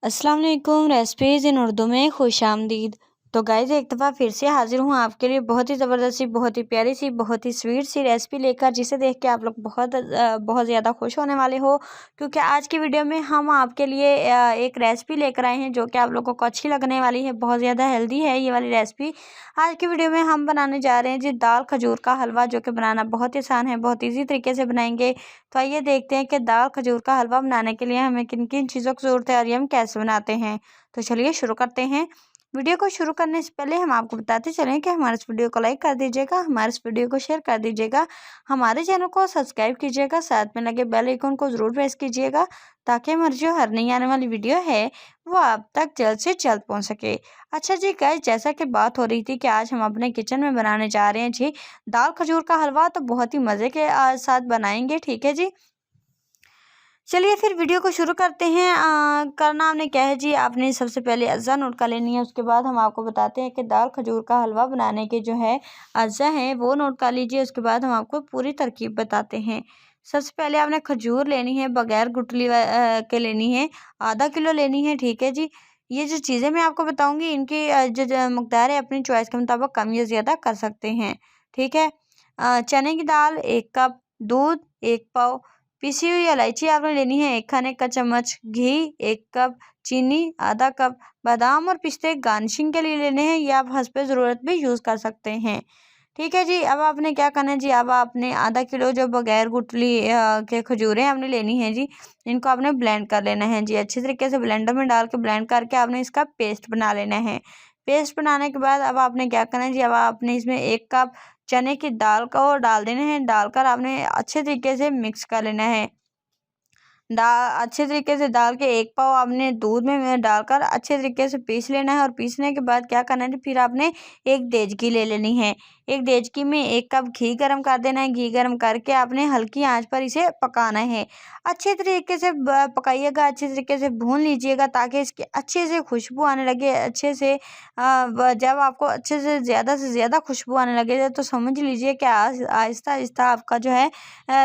अस्सलाम वालेकुम। रेसिपीज़ इन उर्दू में खुश आमदीद। तो गाइज़ एक दफ़ा फिर से हाज़िर हूँ आपके लिए बहुत ही ज़बरदस्त सी, बहुत ही प्यारी सी, बहुत ही स्वीट सी रेसिपी लेकर, जिसे देख के आप लोग बहुत ज़्यादा खुश होने वाले हो। क्योंकि आज की वीडियो में हम आपके लिए एक रेसिपी लेकर आए हैं जो कि आप लोगों को अच्छी लगने वाली है। बहुत ज़्यादा हेल्दी है ये वाली रेसिपी। आज की वीडियो में हम बनाने जा रहे हैं जी दाल खजूर का हलवा, जो कि बनाना बहुत ही आसान है, बहुत ईजी तरीके से बनाएंगे। तो आइए देखते हैं कि दाल खजूर का हलवा बनाने के लिए हमें किन किन चीज़ों की ज़रूरत है और ये हम कैसे बनाते हैं। तो चलिए शुरू करते हैं। वीडियो को शुरू करने से पहले हम आपको बताते चलें कि हमारे इस वीडियो को लाइक कर दीजिएगा, हमारे इस वीडियो को शेयर कर दीजिएगा, हमारे चैनल को सब्सक्राइब कीजिएगा, साथ में लगे बेल आइकन को ज़रूर प्रेस कीजिएगा ताकि हमारी जो हर नई आने वाली वीडियो है वो आप तक जल्द से जल्द पहुंच सके। अच्छा जी गाइस, जैसा कि बात हो रही थी कि आज हम अपने किचन में बनाने जा रहे हैं जी दाल खजूर का हलवा, तो बहुत ही मज़े के साथ बनाएंगे, ठीक है जी। चलिए फिर वीडियो को शुरू करते हैं। करना आपने क्या है जी, आपने सबसे पहले अज्जा नोट कर लेनी है। उसके बाद हम आपको बताते हैं कि दाल खजूर का हलवा बनाने के जो है अज्जा हैं वो नोट कर लीजिए। उसके बाद हम आपको पूरी तरकीब बताते हैं। सबसे पहले आपने खजूर लेनी है, बगैर गुठली के लेनी है, आधा किलो लेनी है, ठीक है जी। ये जो चीज़ें मैं आपको बताऊँगी इनकी जो मकदार है अपनी चॉइस के मुताबिक कम या ज़्यादा कर सकते हैं, ठीक है। चने की दाल 1 कप, दूध 1 पाव, पिसी हुई इलायची आपने लेनी है 1 खाने का चम्मच, घी 1 कप, चीनी आधा कप, बादाम और पिस्ते गार्निशिंग के लिए लेने हैं, ये आप हस्ब ज़रूरत भी यूज़ कर सकते हैं, ठीक है जी। अब आपने क्या करना है जी, अब आपने आधा किलो जो बगैर गुठली के खजूरें आपने लेनी है जी, इनको आपने ब्लेंड कर लेना है जी। अच्छे तरीके से ब्लेंडर में डाल के ब्लेंड करके आपने इसका पेस्ट बना लेना है। पेस्ट बनाने के बाद अब आपने क्या करना है जी, अब आपने इसमें 1 कप चने की दाल को डाल देना है, डालकर आपने अच्छे तरीके से मिक्स कर लेना है। अच्छे तरीके से डाल के 1 पाव आपने दूध में डालकर अच्छे तरीके से पीस लेना है। और पीसने के बाद क्या करना है, फिर आपने एक देचकी ले लेनी है। एक देचकी में 1 कप घी गरम कर देना है। घी गरम करके आपने हल्की आंच पर इसे पकाना है। अच्छे तरीके से पकाइएगा, अच्छे तरीके से भून लीजिएगा ताकि इसकी अच्छे से खुशबू आने लगे। अच्छे से जब आपको अच्छे से ज़्यादा खुशबू आने लगे तो समझ लीजिए कि आहिस्ता आहिस्ता आपका जो है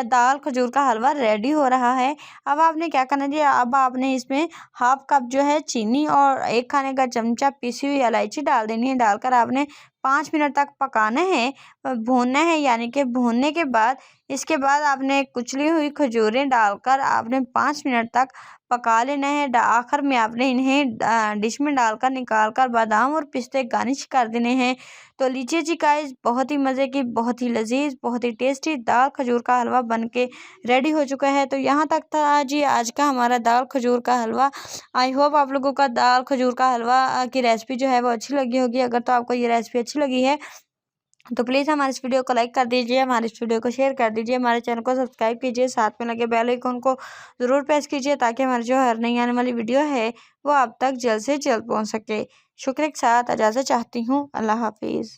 दाल खजूर का हलवा रेडी हो रहा है। अब आपने क्या करना है जी, अब आपने इसमें हाफ कप जो है चीनी और 1 खाने का चमचा पिसी हुई इलायची डाल देनी है। डालकर आपने 5 मिनट तक पकाना है, भूनना है। यानी कि भूनने के बाद इसके बाद आपने कुचली हुई खजूरें डालकर आपने 5 मिनट तक पका लेना है। आखिर में आपने इन्हें डिश में डालकर निकाल कर बादाम और पिस्ते गार्निश कर देने हैं। तो लीजिए जी गाइस, बहुत ही मज़े की, बहुत ही लजीज, बहुत ही टेस्टी दाल खजूर का हलवा बन के रेडी हो चुका है। तो यहाँ तक था जी आज का हमारा दाल खजूर का हलवा। आई होप आप लोगों का दाल खजूर का हलवा की रेसिपी जो है वो अच्छी लगी होगी। अगर तो आपको ये रेसिपी अच्छी लगी है तो प्लीज़ हमारे इस वीडियो को लाइक कर दीजिए, हमारे इस वीडियो को शेयर कर दीजिए, हमारे चैनल को सब्सक्राइब कीजिए, साथ में लगे बेल आइकन को ज़रूर प्रेस कीजिए ताकि हमारी जो हर नई आने वाली वीडियो है वो आप तक जल्द से जल्द पहुँच सके। शुक्रिया के साथ इजाज़त चाहती हूँ। अल्लाह हाफिज़।